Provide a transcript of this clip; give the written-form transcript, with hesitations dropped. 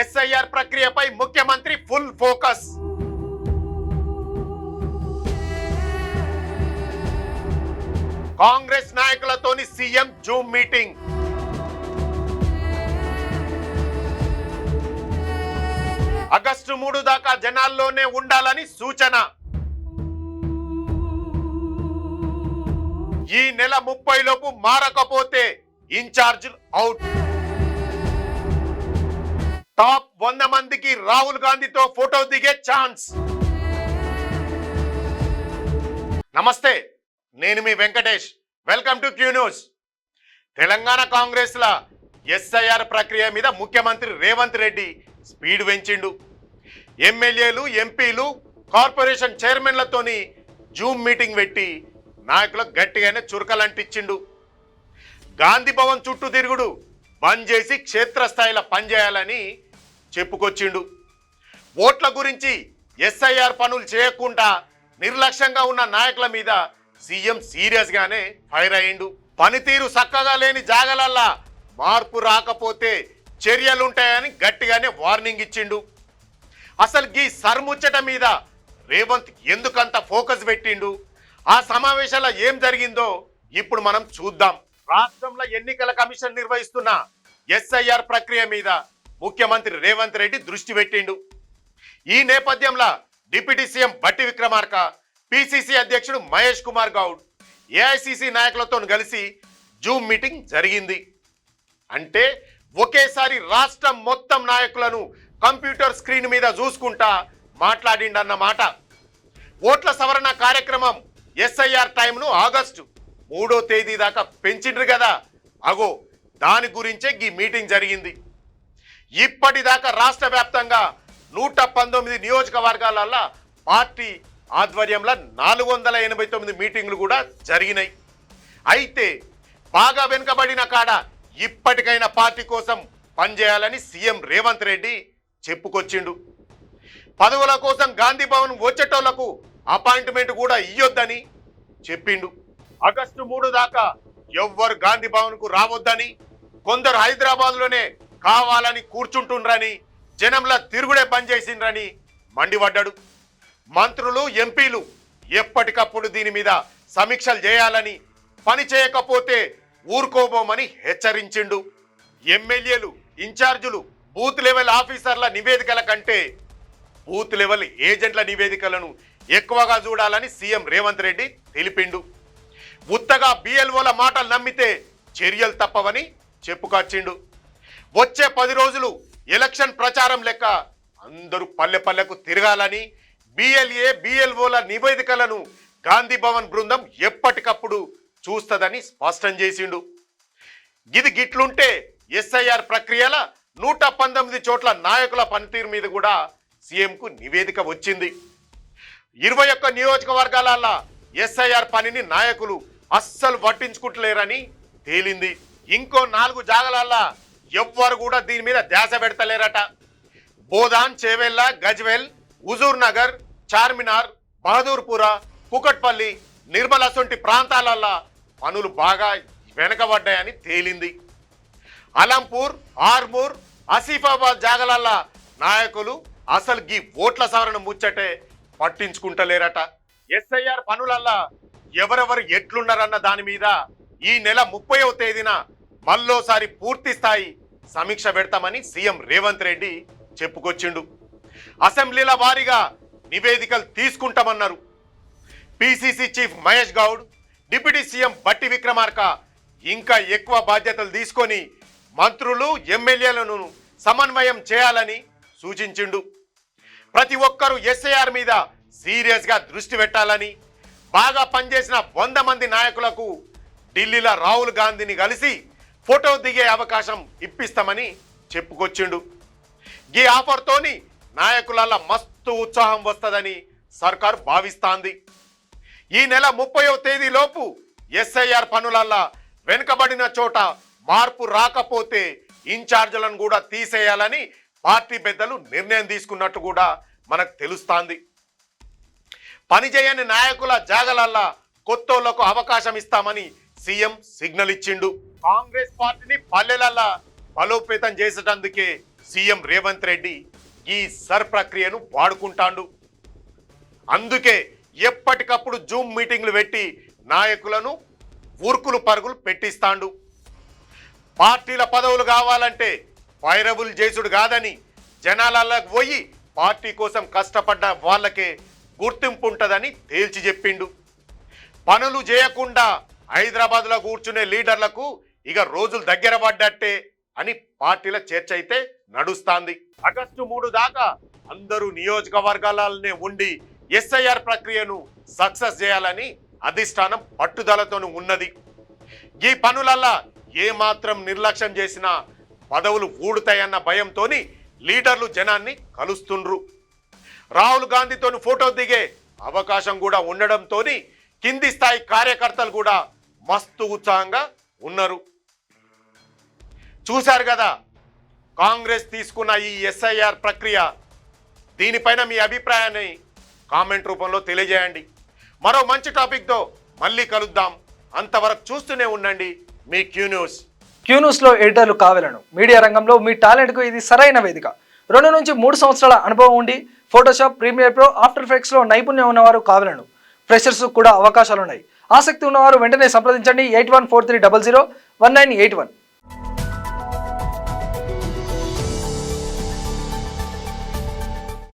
SIR ప్రక్రియపై ముఖ్యమంత్రి full focus. Congress నాయకులతోని సీఎం జూమ్ మీటింగ్. ఆగస్టు 3 దాకా జనాల్లోనే ఉండాలని సూచన. ఈ నెల 30 లోపు మారకపోతే ఇన్ఛార్జీలు అవుట్. టాప్ 100 మందికి రాహుల్ గాంధీతో ఫోటో దిగే ఛాన్స్. నమస్తే, నేను మీ Venkatesh. Welcome to Q news. Telangana Congress ల ఎస్ఐఆర్ ప్రక్రియ మీద ముఖ్యమంత్రి రేవంత్ రెడ్డి స్పీడ్ పెంచిండు. ఎమ్మెల్యేలు, ఎంపీలు, కార్పొరేషన్ చైర్మన్లతోని జూమ్ మీటింగ్ పెట్టి నాయకులకు గట్టిగానే చురకలంటిచ్చిండు. గాంధీ భవన్ చుట్టూ తిరుగుడు బంద్ చేసి క్షేత్రస్థాయిలో పనిచేయాలని చెప్పుకొచ్చిండు. ఓట్ల గురించి ఎస్ఐఆర్ పనులు చేయకుండా నిర్లక్ష్యంగా ఉన్న నాయకుల మీద సీఎం సీరియస్ గానే ఫైర్ అయ్యిండు. పనితీరు చక్కగా లేని జాగలల్లా మార్పు రాకపోతే చర్యలుంటాయని గట్టిగానే వార్నింగ్ ఇచ్చిండు. అసలు ఈ సర్ముచ్చట మీద రేవంత్ ఎందుకంత ఫోకస్ పెట్టిండు, ఆ సమావేశాల్లో ఏం జరిగిందో ఇప్పుడు మనం చూద్దాం. రాష్ట్రంలో ఎన్నికల కమిషన్ నిర్వహిస్తున్న ఎస్ఐఆర్ ప్రక్రియ మీద ముఖ్యమంత్రి రేవంత్ రెడ్డి దృష్టి పెట్టిండు. ఈ నేపథ్యంలో డిప్యూటీ సీఎం బట్టి విక్రమార్క, పిసిసి అధ్యక్షుడు మహేష్ కుమార్ గౌడ్, ఏఐసిసి నాయకులతో కలిసి జూమ్ మీటింగ్ జరిగింది. అంటే ఒకేసారి రాష్ట్రం మొత్తం నాయకులను కంప్యూటర్ స్క్రీన్ మీద చూసుకుంటా మాట్లాడిండన్నమాట. ఓట్ల సవరణ కార్యక్రమం ఎస్ఐఆర్ టైంను ఆగస్టు 3వ తేదీ దాకా పెంచిండ్రు కదా, అగో దాని గురించే ఈ మీటింగ్ జరిగింది. ఇప్పటిదాకా రాష్ట్ర వ్యాప్తంగా 119 నియోజకవర్గాలలో పార్టీ ఆధ్వర్యంలో 489 మీటింగ్లు కూడా జరిగినాయి. అయితే బాగా వెనుకబడిన కాడ ఇప్పటికైనా పార్టీ కోసం పనిచేయాలని సీఎం రేవంత్ రెడ్డి చెప్పుకొచ్చిండు. పదవుల కోసం గాంధీ భవన్ వచ్చేటోళ్లకు అపాయింట్మెంట్ కూడా ఇయ్యొద్దని చెప్పిండు. ఆగస్టు 3 దాకా ఎవ్వరు గాంధీ భవన్ కు రావద్దని, కొందరు హైదరాబాద్ లోనే కావాలని కూర్చుంటుండ్రని, జనంలా తిరుగుడే బంద్ చేసిండ్రని మండిపడ్డాడు. మంత్రులు, ఎంపీలు ఎప్పటికప్పుడు దీని మీద సమీక్షలు చేయాలని, పని చేయకపోతే ఊరుకోబోమని హెచ్చరించిండు. ఎమ్మెల్యేలు, ఇన్ఛార్జీలు, బూత్ లెవెల్ ఆఫీసర్ల నివేదికల కంటే బూత్ లెవెల్ ఏజెంట్ల నివేదికలను ఎక్కువగా చూడాలని సీఎం రేవంత్ రెడ్డి తెలిపిండు. ఉత్తగా బిఎల్ఓల మాటలు నమ్మితే చర్యలు తప్పవని చెప్పుకొచ్చిండు. వచ్చే 10 రోజులు ఎలక్షన్ ప్రచారం లెక్క అందరూ పల్లె పల్లెకు తిరగాలని, బిఎల్ఏ, బిఎల్ఓల నివేదికలను గాంధీ భవన్ బృందం ఎప్పటికప్పుడు చూస్తుందని స్పష్టం చేసిండు. ఇది గిట్లుంటే ఎస్ఐఆర్ ప్రక్రియల 119 చోట్ల నాయకుల పనితీరు మీద కూడా సీఎంకు నివేదిక వచ్చింది. 21 నియోజకవర్గాల ఎస్ఐఆర్ పనిని నాయకులు అస్సలు పట్టించుకుంటలేరని తేలింది. ఇంకో 4 జాగలల్లా ఎవ్వరు కూడా దీని మీద ధ్యాస పెడతలేరట. బోధాన్, చేవెళ్ళ, గజ్వెల్, హుజూర్ నగర్, చార్మినార్, బహదూర్పుర, కుకట్పల్లి, నిర్మల సొంటి ప్రాంతాలల్లా పనులు బాగా వెనకబడ్డాయని తేలింది. అలంపూర్, ఆర్మూర్, ఆసిఫాబాద్ జాగలల్లా నాయకులు అసలు ఈ ఓట్ల సవరణ ముచ్చటే పట్టించుకుంటలేరట. ఎస్ఐఆర్ పనులల్లా ఎవరెవరు ఎట్లున్నారన్న దాని మీద ఈ నెల 30వ తేదీన మళ్ళోసారి పూర్తి స్థాయి సమీక్ష పెడతామని సీఎం రేవంత్ రెడ్డి చెప్పుకొచ్చిండు. అసెంబ్లీల వారీగా నివేదికలు తీసుకుంటామన్నారు. PCC chief Mahesh Goud, deputy CM బట్టి విక్రమార్క ఇంకా ఎక్కువ బాధ్యతలు తీసుకొని మంత్రులు, ఎమ్మెల్యేలను సమన్వయం చేయాలని సూచించిండు. ప్రతి ఒక్కరూ ఎస్ఐఆర్ మీద సీరియస్ గా దృష్టి పెట్టాలని, బాగా పనిచేసిన 100 మంది నాయకులకు ఢిల్లీలో రాహుల్ గాంధీని కలిసి ఫోటో దిగే అవకాశం ఇప్పిస్తామని చెప్పుకొచ్చిండు. ఈ ఆఫర్తోని నాయకులలో మస్తు ఉత్సాహం వస్తుందని సర్కారు భావిస్తాంది. ఈ నెల 30వ తేదీలోపు ఎస్ఐఆర్ పనులల్లా వెనుకబడిన చోట మార్పు రాకపోతే ఇన్ఛార్జీలను కూడా తీసేయాలని పార్టీ పెద్దలు నిర్ణయం తీసుకున్నట్టు కూడా మనకు తెలుస్తాంది. పనిచేయని నాయకుల జాగలల్లా కొత్తోళ్లకు అవకాశం ఇస్తామని సీఎం సిగ్నల్ ఇచ్చిండు. కాంగ్రెస్ పార్టీని పల్లెలల్లా బలోపేతం చేసేటందుకే సీఎం రేవంత్ రెడ్డి ఈ సర్ ప్రక్రియను వాడుకుంటాండు. అందుకే ఎప్పటికప్పుడు జూమ్ మీటింగ్లు పెట్టి నాయకులను ఊర్కులు పరుగులు పెట్టిస్తాండు. పార్టీల పదవులు కావాలంటే పైరవులు చేసుడు కాదని జనాలకు పోయి పార్టీ కోసం కష్టపడ్డ వాళ్ళకే గుర్తింపు ఉంటుందని తేల్చి చెప్పిండు. పనులు చేయకుండా హైదరాబాద్లో కూర్చునే లీడర్లకు ఇక రోజులు దగ్గర పడ్డట్టే అని పార్టీల చర్చ అయితే నడుస్తాంది. ఆగస్టు 3 దాకా అందరూ నియోజకవర్గాలనే ఉండి ఎస్ఐఆర్ ప్రక్రియను సక్సెస్ చేయాలని అధిష్టానం పట్టుదలతో ఉన్నది. ఈ పనులల్లా ఏమాత్రం నిర్లక్ష్యం చేసినా పదవులు ఊడుతాయన్న భయంతోని లీడర్లు జనాన్ని కలుస్తుండ్రు. రాహుల్ గాంధీతోని ఫోటో దిగే అవకాశం కూడా ఉండడంతో కింది స్థాయి కార్యకర్తలు కూడా మస్తు ఉత్సాహంగా ఉన్నారు. చూశారు కదా కాంగ్రెస్ తీసుకున్న ఈ ఎస్ఐఆర్ ప్రక్రియ. దీనిపైన మీ అభిప్రాయాన్ని కామెంట్ రూపంలో తెలియజేయండి. మరో మంచి టాపిక్తో మళ్ళీ కలుద్దాం. అంతవరకు చూస్తూనే ఉండండి మీ క్యూ న్యూస్. క్యూ న్యూస్లో ఎడిటర్లు కావాలను మీడియా రంగంలో మీ టాలెంట్కు ఇది సరైన వేదిక. 2 నుంచి 3 సంవత్సరాల అనుభవం ఉండి ఫోటోషాప్, ప్రీమియర్ ప్రో, ఆఫ్టర్ ఎఫెక్ట్స్లో నైపుణ్యం ఉన్నవారు కావాలను. ఫ్రెషర్స్ కూడా అవకాశాలున్నాయి. ఆసక్తి ఉన్నవారు వెంటనే సంప్రదించండి 8143001981.